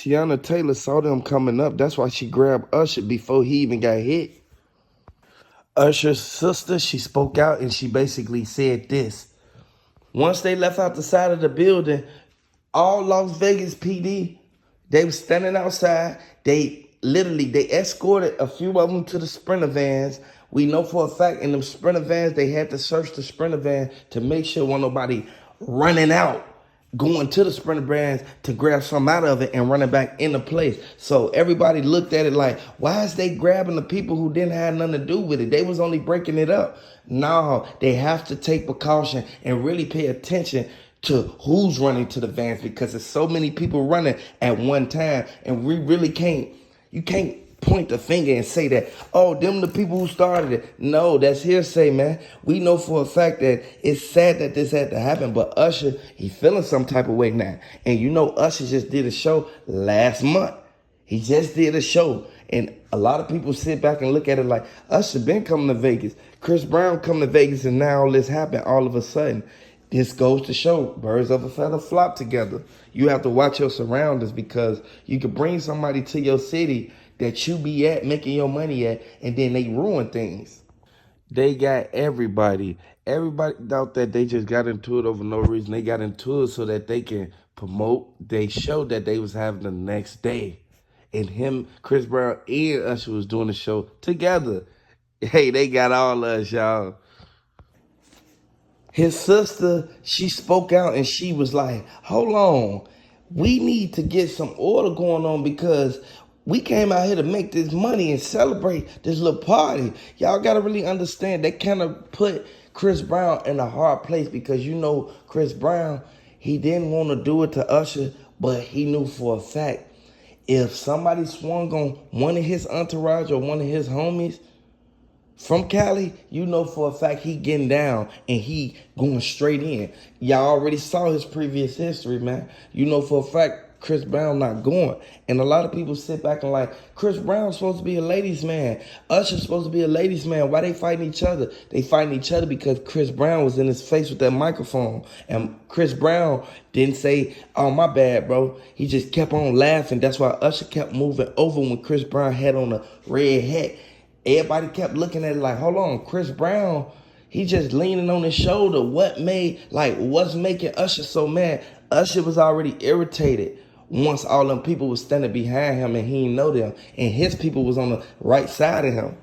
Teyana Taylor saw them coming up. That's why she grabbed Usher before he even got hit. Usher's sister, she spoke out and she basically said this. Once they left out the side of the building, all Las Vegas PD, they were standing outside. They escorted a few of them to the Sprinter vans. We know for a fact in them Sprinter vans, they had to search the Sprinter van to make sure wasn't nobody running out, going to the Sprinter vans to grab some out of it and running back into place. So everybody looked at it like, why is they grabbing the people who didn't have nothing to do with it? They was only breaking it up. No, they have to take precaution and really pay attention to who's running to the vans, because there's so many people running at one time, and we really you can't point the finger and say that, oh, them the people who started it. No, that's hearsay, man. We know for a fact that it's sad that this had to happen, but Usher, he feeling some type of way now. And you know Usher just did a show last month. He just did a show. And a lot of people sit back and look at it like, Usher been coming to Vegas. Chris Brown coming to Vegas, and now all this happened all of a sudden. This goes to show birds of a feather flock together. You have to watch your surroundings, because you could bring somebody to your city that you be at, making your money at, and then they ruin things. They got everybody. Everybody thought that they just got into it over no reason. They got into it so that they can promote their show that they was having the next day. And him, Chris Brown, and Usher was doing the show together. Hey, they got all of us, y'all. His sister, she spoke out and she was like, hold on, we need to get some order going on, because we came out here to make this money and celebrate this little party. Y'all got to really understand, they kind of put Chris Brown in a hard place, because you know Chris Brown, he didn't want to do it to Usher, but he knew for a fact if somebody swung on one of his entourage or one of his homies from Cali, you know for a fact he getting down and he going straight in. Y'all already saw his previous history, man. You know for a fact Chris Brown not going. And a lot of people sit back and like, Chris Brown's supposed to be a ladies' man. Usher's supposed to be a ladies' man. Why they fighting each other? They fighting each other because Chris Brown was in his face with that microphone. And Chris Brown didn't say, oh, my bad, bro. He just kept on laughing. That's why Usher kept moving over when Chris Brown had on a red hat. Everybody kept looking at it like, hold on, Chris Brown, he just leaning on his shoulder. What's making Usher so mad? Usher was already irritated once all them people was standing behind him and he didn't know them. And his people was on the right side of him.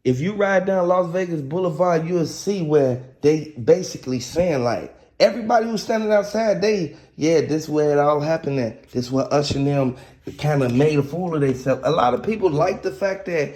If you ride down Las Vegas Boulevard, you'll see where they basically saying like, everybody who's standing outside, this is where it all happened at. This is where Usher and them kind of made a fool of themselves. A lot of people like the fact that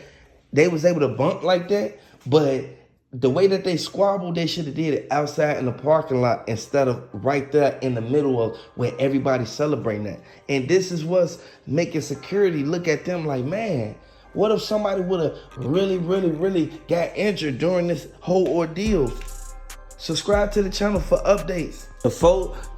they was able to bump like that, but the way that they squabbled, they should have did it outside in the parking lot instead of right there in the middle of where everybody's celebrating that. And this is what's making security look at them like, man, what if somebody would have really got injured during this whole ordeal? Subscribe to the channel for updates. The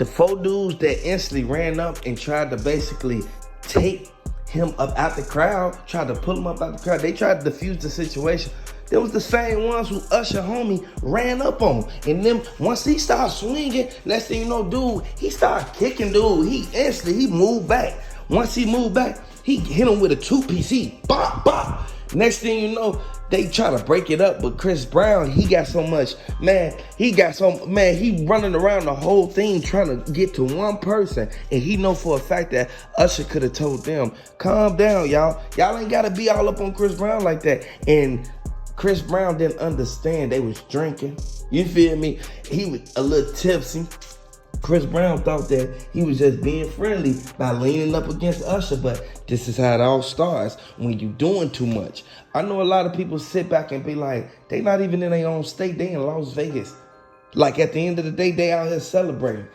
four dudes that instantly ran up and tried to basically take him up out the crowd, tried to pull him up out the crowd. They tried to defuse the situation. They was the same ones who Usher homie ran up on. And then once he started swinging, next thing you know, dude, he started kicking dude. He moved back. Once he moved back, he hit him with a two-piece. He bop, bop. Next thing you know, they try to break it up, but Chris Brown, he running around the whole thing trying to get to one person. And he know for a fact that Usher could have told them, calm down, y'all. Y'all ain't got to be all up on Chris Brown like that. And Chris Brown didn't understand they was drinking. You feel me? He was a little tipsy. Chris Brown thought that he was just being friendly by leaning up against Usher, but this is how it all starts when you doing too much. I know a lot of people sit back and be like, they not even in their own state, they in Las Vegas. Like at the end of the day, they out here celebrating.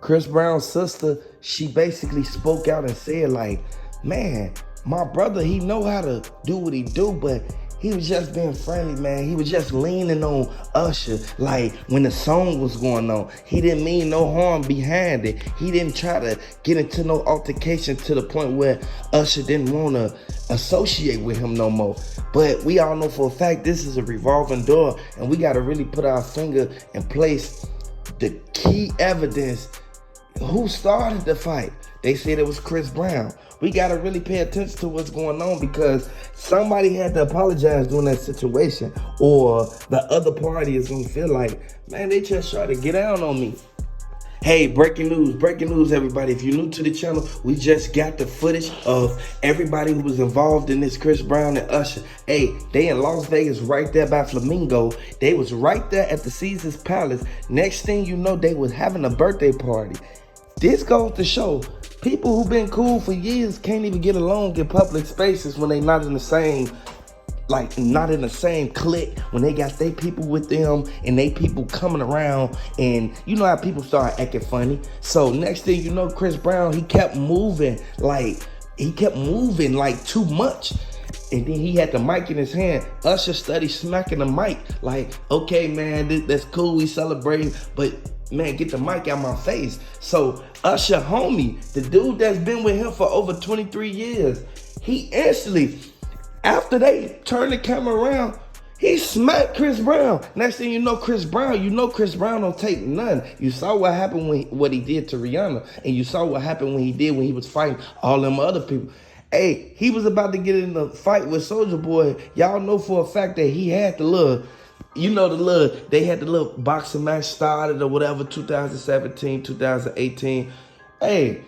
Chris Brown's sister, she basically spoke out and said like, man, my brother, he know how to do what he do, but he was just being friendly, man. He was just leaning on Usher. Like, when the song was going on, he didn't mean no harm behind it. He didn't try to get into no altercation to the point where Usher didn't want to associate with him no more. But we all know for a fact this is a revolving door, and we got to really put our finger in place the key evidence Who started the fight? They said it was Chris Brown. We got to really pay attention to what's going on because somebody had to apologize during that situation, or the other party is going to feel like, man, they just tried to get down on me. Hey, breaking news, everybody. If you're new to the channel, we just got the footage of everybody who was involved in this Chris Brown and Usher. Hey, they in Las Vegas right there by Flamingo. They was right there at the Caesars Palace. Next thing you know, they was having a birthday party. This goes to show people who been cool for years can't even get along in public spaces when they not in the same clique, when they got they people with them and they people coming around, and you know how people start acting funny. So next thing you know, Chris Brown, he kept moving like too much. And then he had the mic in his hand. Usher studied smacking the mic like, okay, man, that's cool, we celebrating, but man, get the mic out my face. So Usher, homie, the dude that's been with him for over 23 years, he instantly, after they turned the camera around, he smacked Chris Brown. Next thing you know, Chris Brown don't take none. You saw what happened when what he did to Rihanna, and you saw what happened when he was fighting all them other people. Hey, he was about to get in a fight with Soulja Boy. Y'all know for a fact that he had they had the little boxing match started or whatever, 2017, 2018. Hey,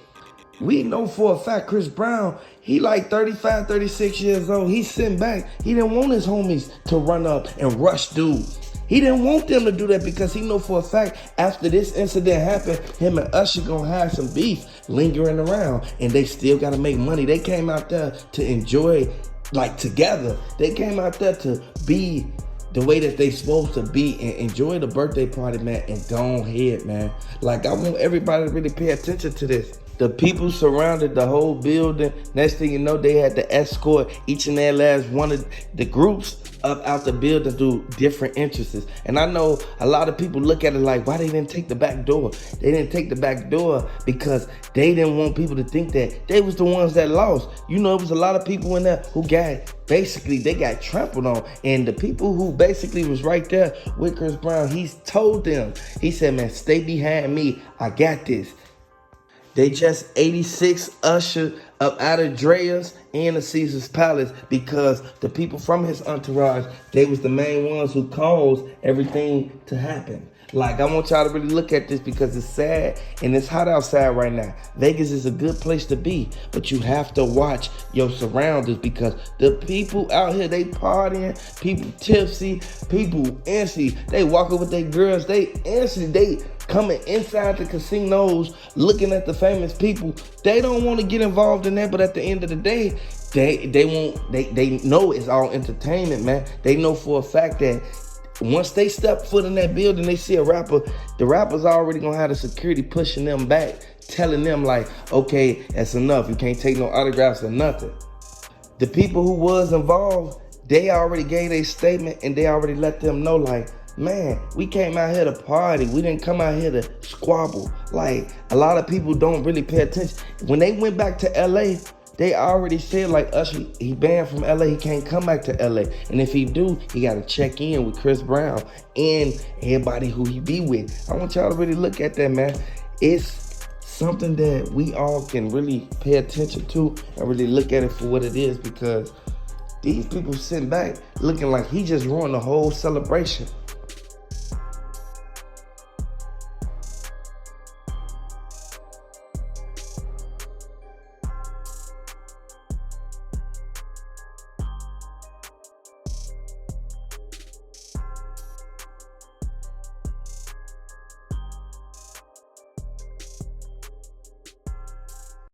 we know for a fact Chris Brown, he like 35, 36 years old. He's sitting back. He didn't want his homies to run up and rush dudes. He didn't want them to do that because he know for a fact after this incident happened, him and Usher gonna have some beef lingering around, and they still gotta make money. They came out there to enjoy, like, together. They came out there to be the way that they supposed to be and enjoy the birthday party, man, and go ahead, man. Like, I want everybody to really pay attention to this. The people surrounded the whole building. Next thing you know, they had to escort each and every last one of the groups up out the building through different entrances. And I know a lot of people look at it like, why they didn't take the back door? They didn't take the back door because they didn't want people to think that they was the ones that lost. You know, it was a lot of people in there who they got trampled on. And the people who basically was right there with Chris Brown, he told them, he said, man, stay behind me. I got this. They just 86 Usher up out of Drea's and the Caesars Palace because the people from his entourage, they was the main ones who caused everything to happen. Like, I want y'all to really look at this because it's sad and it's hot outside right now. Vegas is a good place to be, but you have to watch your surroundings because the people out here, they partying, people tipsy, people antsy. They walking with their girls, they antsy, they coming inside the casinos, looking at the famous people. They don't want to get involved in that, but at the end of the day, they know it's all entertainment, man. They know for a fact that once they step foot in that building, they see a rapper, the rapper's already gonna have the security pushing them back, telling them like, okay, that's enough. You can't take no autographs or nothing. The people who was involved, they already gave their statement and they already let them know like, man, we came out here to party. We didn't come out here to squabble. Like, a lot of people don't really pay attention. When they went back to LA, they already said like Usher, he banned from LA, he can't come back to LA. And if he do, he gotta check in with Chris Brown and everybody who he be with. I want y'all to really look at that, man. It's something that we all can really pay attention to and really look at it for what it is, because these people sitting back looking like he just ruined the whole celebration.